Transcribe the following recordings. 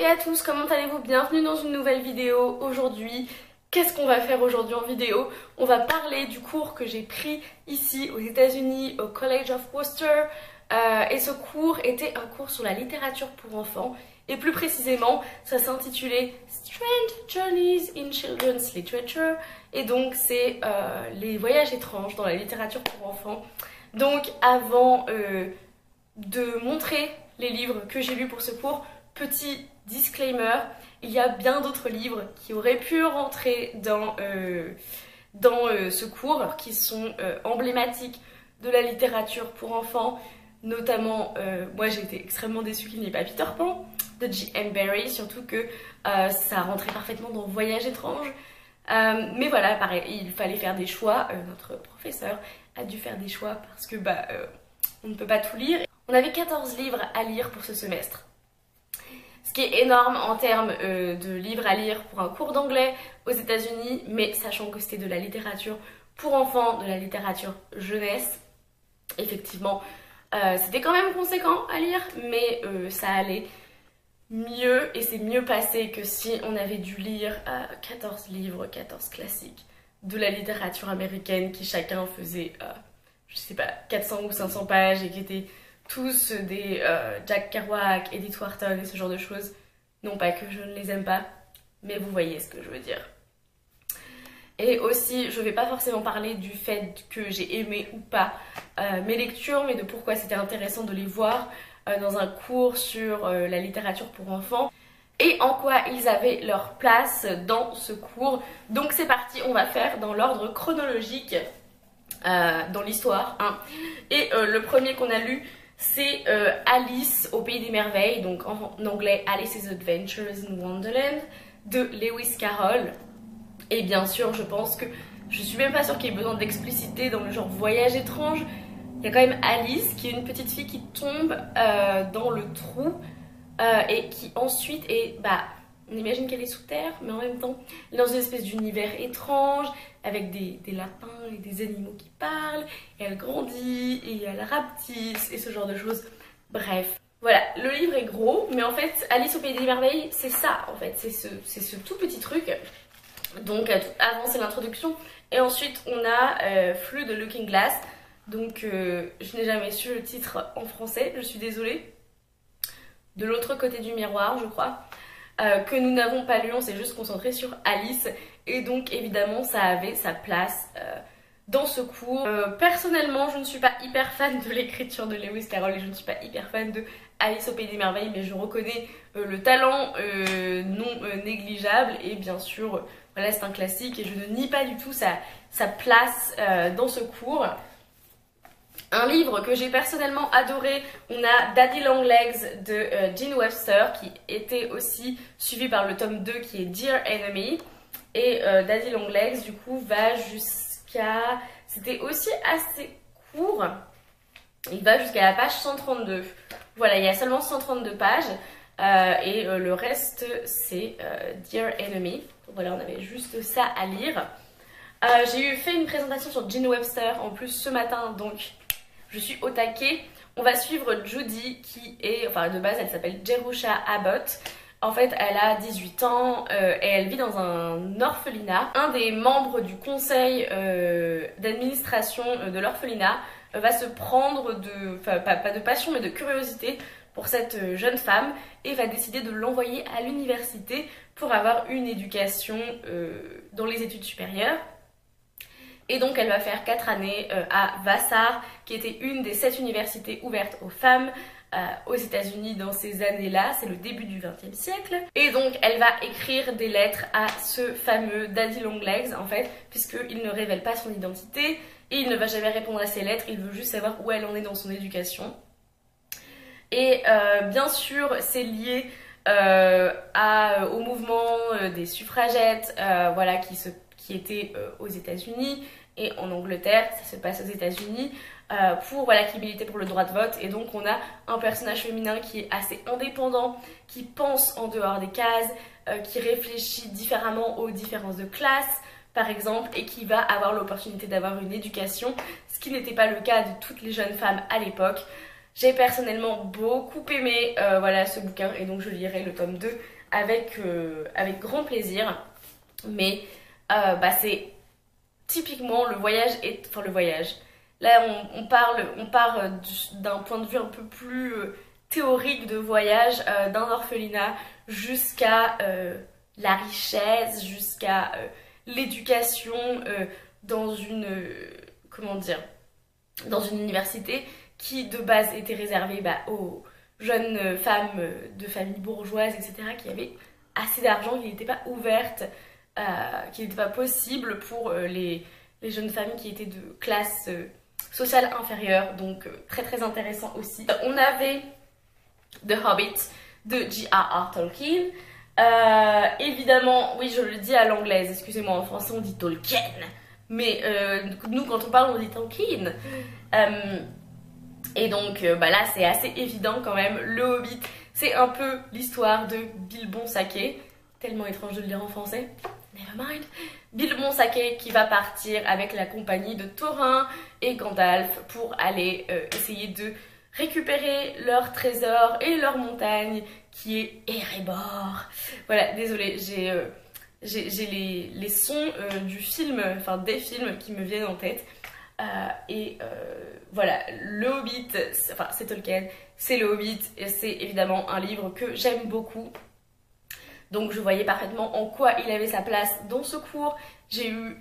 à tous, comment allez-vous? Bienvenue dans une nouvelle vidéo. Aujourd'hui, qu'est-ce qu'on va faire aujourd'hui en vidéo? On va parler du cours que j'ai pris ici aux États-Unis au College of Worcester. Et ce cours était un cours sur la littérature pour enfants. Et plus précisément, ça s'intitulait Strange Journeys in Children's Literature. Et donc, c'est les voyages étranges dans la littérature pour enfants. Donc, avant de montrer les livres que j'ai lus pour ce cours, petit disclaimer, il y a bien d'autres livres qui auraient pu rentrer dans ce cours, qui sont emblématiques de la littérature pour enfants. Notamment, moi j'ai été extrêmement déçue qu'il n'y ait pas Peter Pan de J.M. Barrie, surtout que ça rentrait parfaitement dans Voyage étrange. Mais voilà, pareil, il fallait faire des choix. Notre professeur a dû faire des choix parce que on ne peut pas tout lire. On avait 14 livres à lire pour ce semestre. Ce qui est énorme en termes de livres à lire pour un cours d'anglais aux États-Unis, mais sachant que c'était de la littérature pour enfants, de la littérature jeunesse, effectivement, c'était quand même conséquent à lire, mais ça allait mieux et c'est mieux passé que si on avait dû lire 14 livres, 14 classiques de la littérature américaine qui chacun faisait, je sais pas, 400 ou 500 pages et qui étaient tous des Jack Kerouac, Edith Wharton et ce genre de choses. Non pas que je ne les aime pas, mais vous voyez ce que je veux dire. Et aussi, je vais pas forcément parler du fait que j'ai aimé ou pas mes lectures, mais de pourquoi c'était intéressant de les voir dans un cours sur la littérature pour enfants et en quoi ils avaient leur place dans ce cours. Donc c'est parti, on va faire dans l'ordre chronologique dans l'histoire. Hein. Et le premier qu'on a lu, c'est Alice au Pays des Merveilles, donc en anglais Alice's Adventures in Wonderland de Lewis Carroll. Et bien sûr, je pense que je suis même pas sûre qu'il y ait besoin d'expliciter dans le genre voyage étrange. Il y a quand même Alice qui est une petite fille qui tombe dans le trou et qui ensuite est, on imagine qu'elle est sous terre, mais en même temps elle est dans une espèce d'univers étrange avec des lapins et des animaux qui parlent, et elle grandit et elle rapetisse et ce genre de choses. Bref, voilà, le livre est gros, mais en fait Alice au Pays des Merveilles, c'est ça en fait, c'est ce tout petit truc. Donc avant c'est l'introduction et ensuite on a Flux de Looking Glass. Donc je n'ai jamais su le titre en français, je suis désolée. De l'autre côté du miroir, je crois, que nous n'avons pas lu, on s'est juste concentré sur Alice. Et donc évidemment ça avait sa place dans ce cours. Personnellement je ne suis pas hyper fan de l'écriture de Lewis Carroll et je ne suis pas hyper fan de Alice au Pays des Merveilles, mais je reconnais le talent non négligeable et bien sûr voilà, c'est un classique et je ne nie pas du tout sa place dans ce cours. Un livre que j'ai personnellement adoré, on a Daddy Long Legs de Jean Webster qui était aussi suivi par le tome 2 qui est Dear Enemy. Et Daddy Long Legs du coup va jusqu'à... C'était aussi assez court, il va jusqu'à la page 132. Voilà, il y a seulement 132 pages et le reste c'est Dear Enemy. Donc voilà, on avait juste ça à lire. J'ai fait une présentation sur Jean Webster en plus ce matin, donc je suis au taquet. On va suivre Judy qui est, enfin de base elle s'appelle Jerusha Abbott. En fait elle a 18 ans et elle vit dans un orphelinat. Un des membres du conseil d'administration de l'orphelinat va se prendre de, enfin pas de passion mais de curiosité pour cette jeune femme et va décider de l'envoyer à l'université pour avoir une éducation dans les études supérieures. Et donc elle va faire 4 années à Vassar, qui était une des 7 universités ouvertes aux femmes aux États-Unis dans ces années-là, c'est le début du XXe siècle. Et donc elle va écrire des lettres à ce fameux Daddy Long Legs en fait, puisqu'il ne révèle pas son identité et il ne va jamais répondre à ses lettres, il veut juste savoir où elle en est dans son éducation. Et bien sûr c'est lié au mouvement des suffragettes, voilà, qui était aux États-Unis et en Angleterre, ça se passe aux États-Unis, pour voilà, qui militait pour le droit de vote. Et donc on a un personnage féminin qui est assez indépendant, qui pense en dehors des cases, qui réfléchit différemment aux différences de classe par exemple, et qui va avoir l'opportunité d'avoir une éducation, ce qui n'était pas le cas de toutes les jeunes femmes à l'époque. J'ai personnellement beaucoup aimé voilà, ce bouquin et donc je lirai le tome 2 avec grand plaisir. Mais bah, c'est typiquement le voyage, enfin le voyage. Là on part d'un point de vue un peu plus théorique de voyage, d'un orphelinat jusqu'à la richesse, jusqu'à l'éducation dans une, comment dire, dans une université qui de base était réservée bah, aux jeunes femmes de familles bourgeoises, etc., qui avaient assez d'argent, qui n'était pas ouverte, qui n'était pas possible pour les jeunes familles qui étaient de classe sociale inférieure, donc très très intéressant aussi. On avait The Hobbit de J.R.R. Tolkien. Évidemment, oui, je le dis à l'anglaise, excusez-moi, en français on dit Tolkien, mais nous quand on parle on dit Tolkien. Et donc bah là c'est assez évident quand même, le Hobbit c'est un peu l'histoire de Bilbon Saquet, tellement étrange de le dire en français, never mind. Bilbon Saquet qui va partir avec la compagnie de Thorin et Gandalf pour aller essayer de récupérer leur trésor et leur montagne qui est Erebor. Voilà, désolée, j'ai les sons du film, enfin des films qui me viennent en tête. Voilà, le Hobbit, enfin c'est Tolkien, c'est le Hobbit et c'est évidemment un livre que j'aime beaucoup. Donc je voyais parfaitement en quoi il avait sa place dans ce cours. J'ai eu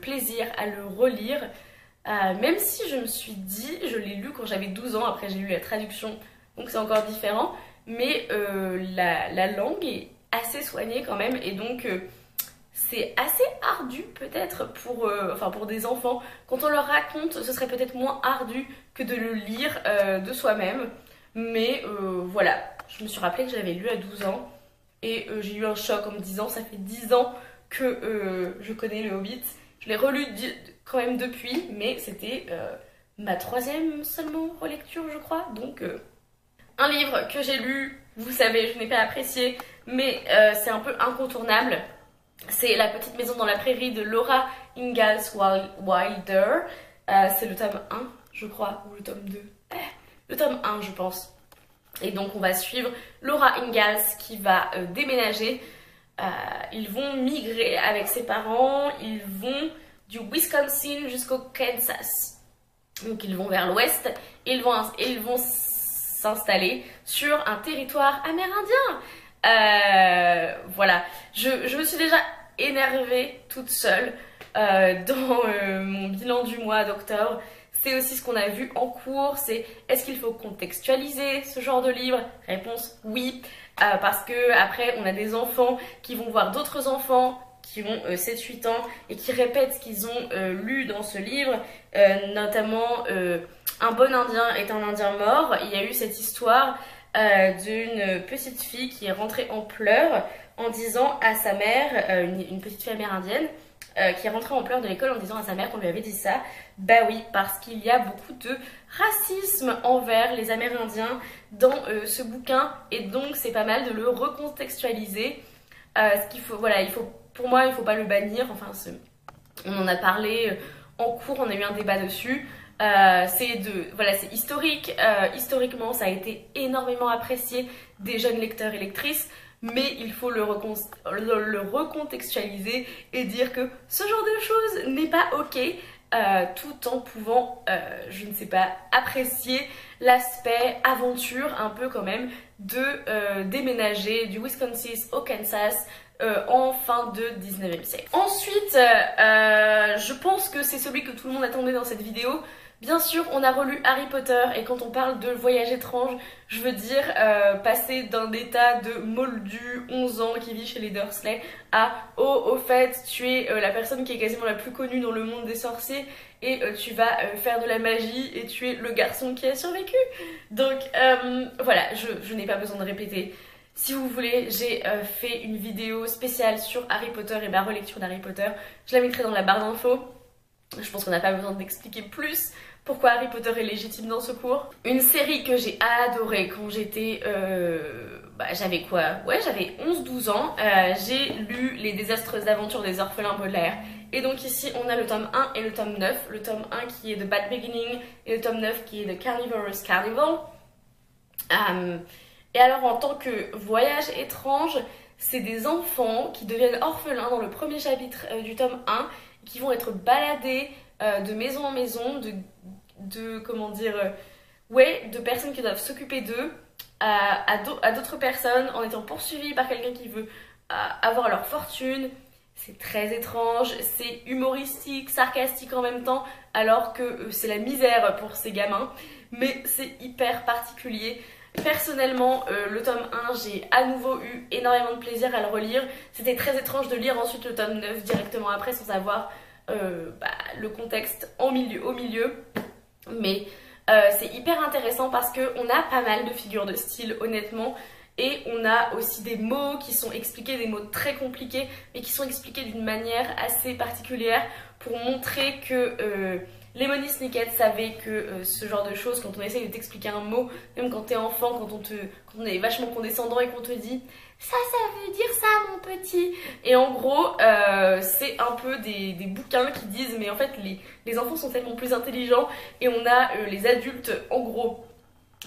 plaisir à le relire. Même si je me suis dit, je l'ai lu quand j'avais 12 ans, après j'ai lu la traduction, donc c'est encore différent, mais la langue est assez soignée quand même, et donc c'est assez ardu peut-être pour des enfants. Quand on leur raconte, ce serait peut-être moins ardu que de le lire de soi-même, mais voilà, je me suis rappelé que j'avais lu à 12 ans, et j'ai eu un choc en me disant, ça fait 10 ans que je connais le Hobbit. Je l'ai relu quand même depuis, mais c'était ma 3e seulement relecture, je crois. Donc, un livre que j'ai lu, vous savez, je n'ai pas apprécié, mais c'est un peu incontournable. C'est La petite maison dans la prairie de Laura Ingalls Wilder. C'est le tome 1, je crois, ou le tome 2. Le tome 1, je pense. Et donc, on va suivre Laura Ingalls qui va déménager. Ils vont migrer avec ses parents, ils vont du Wisconsin jusqu'au Kansas. Donc ils vont vers l'ouest et ils vont s'installer sur un territoire amérindien. Voilà, je me suis déjà énervée toute seule dans mon bilan du mois d'octobre. C'est aussi ce qu'on a vu en cours, c'est est-ce qu'il faut contextualiser ce genre de livre? Réponse oui, parce que après on a des enfants qui vont voir d'autres enfants qui ont 7-8 ans et qui répètent ce qu'ils ont lu dans ce livre, notamment Un bon indien est un indien mort. Il y a eu cette histoire d'une petite fille qui est rentrée en pleurs en disant à sa mère, une petite fille amérindienne, qui est rentrée en pleurs de l'école en disant à sa mère qu'on lui avait dit ça. Bah oui, parce qu'il y a beaucoup de racisme envers les Amérindiens dans ce bouquin, et donc c'est pas mal de le recontextualiser. Ce qu'il faut, voilà, pour moi, il faut pas le bannir. Enfin, on en a parlé en cours, on a eu un débat dessus. C'est historique. Historiquement, ça a été énormément apprécié des jeunes lecteurs et lectrices. Mais il faut le recontextualiser et dire que ce genre de choses n'est pas ok, tout en pouvant, je ne sais pas, apprécier l'aspect aventure un peu quand même de déménager du Wisconsin au Kansas en fin de 19e siècle. Ensuite, je pense que c'est celui que tout le monde attendait dans cette vidéo. Bien sûr, on a relu Harry Potter, et quand on parle de voyage étrange, je veux dire passer d'un état de moldu 11 ans qui vit chez les Dursley à « Oh, au fait, tu es la personne qui est quasiment la plus connue dans le monde des sorciers et tu vas faire de la magie et tu es le garçon qui a survécu ». Donc voilà, je n'ai pas besoin de répéter. Si vous voulez, j'ai fait une vidéo spéciale sur Harry Potter et ma relecture d'Harry Potter. Je la mettrai dans la barre d'infos. Je pense qu'on n'a pas besoin d'expliquer plus pourquoi Harry Potter est légitime dans ce cours. Une série que j'ai adorée quand j'étais... j'avais quoi? Ouais, j'avais 11-12 ans. J'ai lu Les désastreuses aventures des orphelins Baudelaire. Et donc ici, on a le tome 1 et le tome 9. Le tome 1 qui est de Bad Beginning et le tome 9 qui est de Carnivorous Carnival. Et alors en tant que voyage étrange, c'est des enfants qui deviennent orphelins dans le premier chapitre du tome 1, qui vont être baladés de maison en maison, comment dire, ouais, de personnes qui doivent s'occuper d'eux à d'autres personnes en étant poursuivis par quelqu'un qui veut avoir leur fortune. C'est très étrange, c'est humoristique, sarcastique en même temps, alors que c'est la misère pour ces gamins, mais c'est hyper particulier. Personnellement, le tome 1, j'ai à nouveau eu énormément de plaisir à le relire. C'était très étrange de lire ensuite le tome 9 directement après sans avoir le contexte au milieu. Mais c'est hyper intéressant parce qu'on a pas mal de figures de style, honnêtement. Et on a aussi des mots qui sont expliqués, des mots très compliqués, mais qui sont expliqués d'une manière assez particulière pour montrer que Lemony Snicket savait que ce genre de choses, quand on essaye de t'expliquer un mot, même quand t'es enfant, quand on est vachement condescendant et qu'on te dit ça veut dire ça mon petit. Et en gros, c'est un peu des bouquins qui disent mais en fait les enfants sont tellement plus intelligents et on a les adultes en gros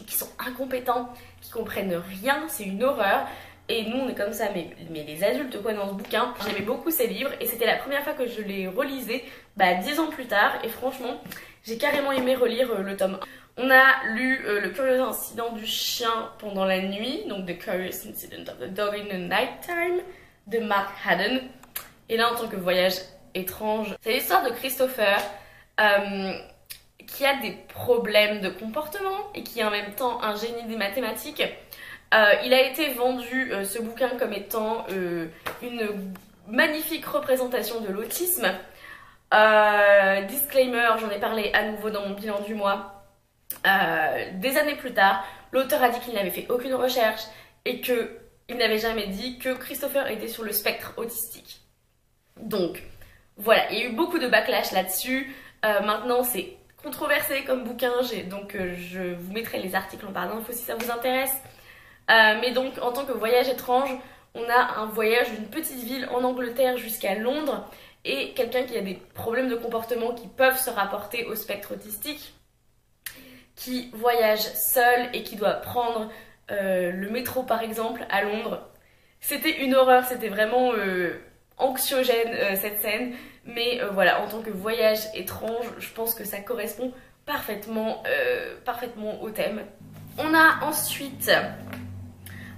qui sont incompétents, qui comprennent rien, c'est une horreur. Et nous on est comme ça, mais les adultes quoi dans ce bouquin. J'aimais beaucoup ces livres et c'était la première fois que je les relisais 10 ans plus tard. Et franchement, j'ai carrément aimé relire le tome 1. On a lu Le curieux incident du chien pendant la nuit, donc The Curious Incident of the Dog in the Nighttime de Mark Haddon. Et là en tant que voyage étrange, c'est l'histoire de Christopher qui a des problèmes de comportement et qui est en même temps un génie des mathématiques. Il a été vendu ce bouquin comme étant une magnifique représentation de l'autisme. Disclaimer, j'en ai parlé à nouveau dans mon bilan du mois. Des années plus tard, l'auteur a dit qu'il n'avait fait aucune recherche et qu'il n'avait jamais dit que Christopher était sur le spectre autistique. Donc voilà, il y a eu beaucoup de backlash là-dessus. Maintenant c'est controversé comme bouquin, donc je vous mettrai les articles en barre d'infos si ça vous intéresse. Mais donc en tant que voyage étrange, on a un voyage d'une petite ville en Angleterre jusqu'à Londres et quelqu'un qui a des problèmes de comportement qui peuvent se rapporter au spectre autistique, qui voyage seul et qui doit prendre le métro par exemple à Londres. C'était une horreur, c'était vraiment anxiogène cette scène, mais voilà, en tant que voyage étrange, je pense que ça correspond parfaitement au thème. On a ensuite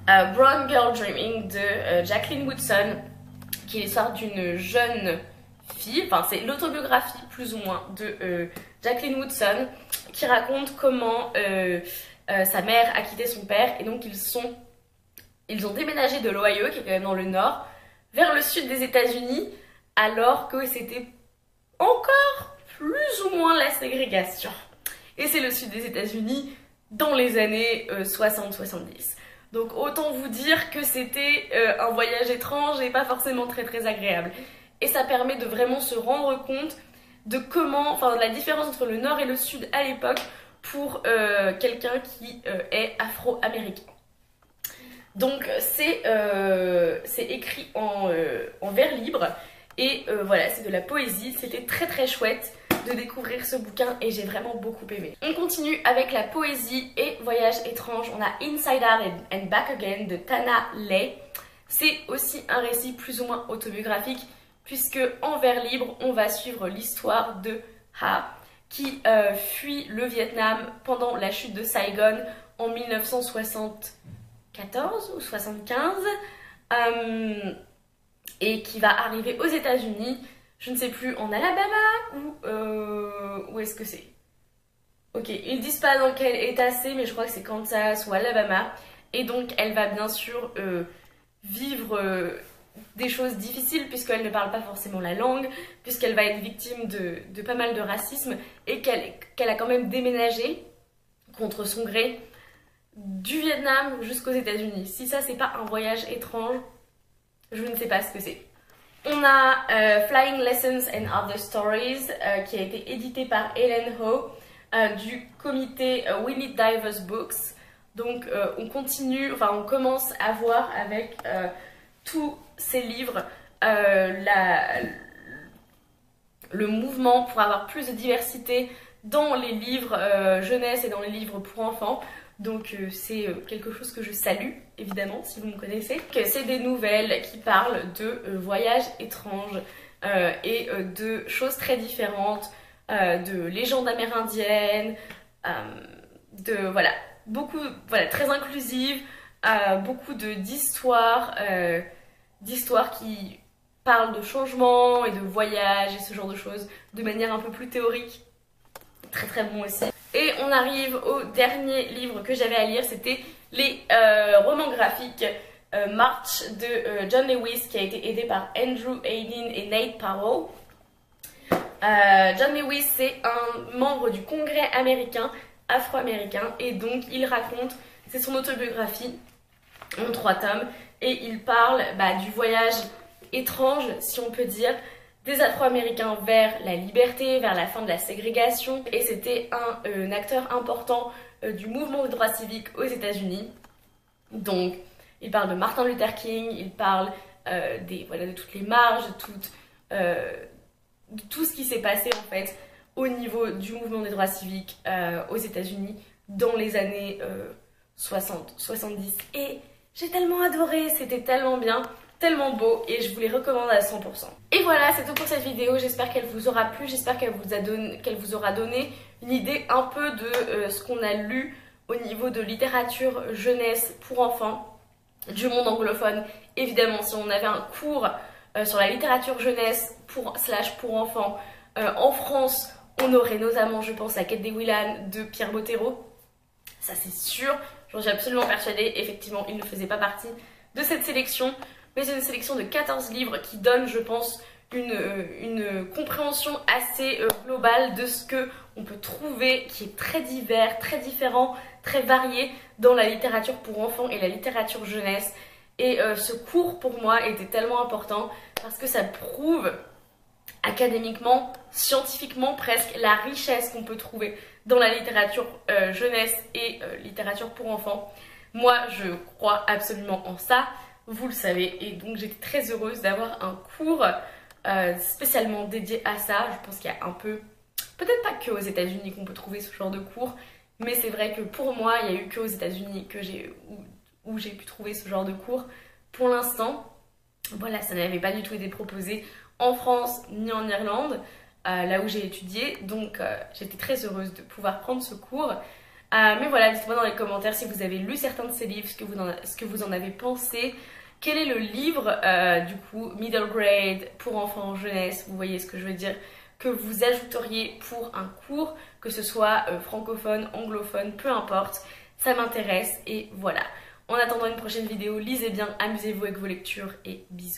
Brown Girl Dreaming de Jacqueline Woodson, qui est l'histoire d'une jeune fille, enfin c'est l'autobiographie plus ou moins de Jacqueline Woodson, qui raconte comment sa mère a quitté son père et donc ils ont déménagé de l'Ohio, qui est quand même dans le nord, vers le sud des États-Unis, alors que c'était encore plus ou moins la ségrégation. Et c'est le sud des États-Unis dans les années 60-70. Donc autant vous dire que c'était un voyage étrange et pas forcément très agréable. Et ça permet de vraiment se rendre compte de de la différence entre le nord et le sud à l'époque pour quelqu'un qui est afro-américain. Donc c'est écrit en vers libre et voilà, c'est de la poésie. C'était très chouette de découvrir ce bouquin et j'ai vraiment beaucoup aimé. On continue avec la poésie et voyage étrange. On a Inside Out and Back Again de Tana Ley. C'est aussi un récit plus ou moins autobiographique puisque en vers libre on va suivre l'histoire de Ha qui fuit le Vietnam pendant la chute de Saigon en 1974 ou 75 et qui va arriver aux États-Unis, je ne sais plus, en Alabama ou où est-ce que c'est? Ok, ils disent pas dans quel état c'est, mais je crois que c'est Kansas ou Alabama. Et donc elle va bien sûr vivre des choses difficiles puisqu'elle ne parle pas forcément la langue, puisqu'elle va être victime de pas mal de racisme et qu'elle a quand même déménagé contre son gré du Vietnam jusqu'aux États-Unis. Si ça c'est pas un voyage étrange, je ne sais pas ce que c'est. On a Flying Lessons and Other Stories qui a été édité par Helen Ho du comité We Need Diverse Books. Donc on continue, enfin on commence à voir avec tous ces livres le mouvement pour avoir plus de diversité dans les livres jeunesse et dans les livres pour enfants. Donc c'est quelque chose que je salue, évidemment, si vous me connaissez. C'est des nouvelles qui parlent de voyages étranges et de choses très différentes, de légendes amérindiennes, voilà, beaucoup, voilà, très inclusive, beaucoup d'histoires qui parlent de changements et de voyages et ce genre de choses de manière un peu plus théorique. Très très bon aussi. Et on arrive au dernier livre que j'avais à lire, c'était les romans graphiques March de John Lewis, qui a été aidé par Andrew Hayden et Nate Parrow. John Lewis, c'est un membre du Congrès américain, afro-américain, et donc il raconte, c'est son autobiographie en 3 tomes, et il parle du voyage étrange, si on peut dire, des Afro-Américains vers la liberté, vers la fin de la ségrégation. Et c'était un acteur important du mouvement des droits civiques aux États-Unis. Donc, il parle de Martin Luther King, il parle de toutes les marges, de tout ce qui s'est passé en fait au niveau du mouvement des droits civiques aux États-Unis dans les années 60, 70. Et j'ai tellement adoré, c'était tellement bien, tellement beau, et je vous les recommande à 100%. Et voilà, c'est tout pour cette vidéo. J'espère qu'elle vous aura plu, j'espère qu'elle vous aura donné une idée un peu de ce qu'on a lu au niveau de littérature jeunesse pour enfants du monde anglophone. Évidemment, si on avait un cours sur la littérature jeunesse pour enfants en France, on aurait notamment, je pense, La Quête des Willan de Pierre Bottero. Ça c'est sûr, j'en suis absolument persuadée. Effectivement, il ne faisait pas partie de cette sélection, mais c'est une sélection de 14 livres qui donne, je pense, une compréhension assez globale de ce que on peut trouver, qui est très divers, très différent, très varié dans la littérature pour enfants et la littérature jeunesse. Et ce cours pour moi était tellement important parce que ça prouve académiquement, scientifiquement presque, la richesse qu'on peut trouver dans la littérature jeunesse et littérature pour enfants. Moi, je crois absolument en ça, vous le savez, et donc j'étais très heureuse d'avoir un cours spécialement dédié à ça. Je pense qu'il y a un peu, peut-être pas que aux États-Unis qu'on peut trouver ce genre de cours, mais c'est vrai que pour moi, il n'y a eu qu'aux États-Unis que où j'ai pu trouver ce genre de cours. Pour l'instant, voilà, ça n'avait pas du tout été proposé en France ni en Irlande, là où j'ai étudié, donc j'étais très heureuse de pouvoir prendre ce cours. Mais voilà, dites-moi dans les commentaires si vous avez lu certains de ces livres, ce que vous en avez pensé. Quel est le livre, du coup, middle grade, pour enfants, jeunesse, vous voyez ce que je veux dire, que vous ajouteriez pour un cours, que ce soit francophone, anglophone, peu importe, ça m'intéresse, et voilà. En attendant une prochaine vidéo, lisez bien, amusez-vous avec vos lectures, et bisous.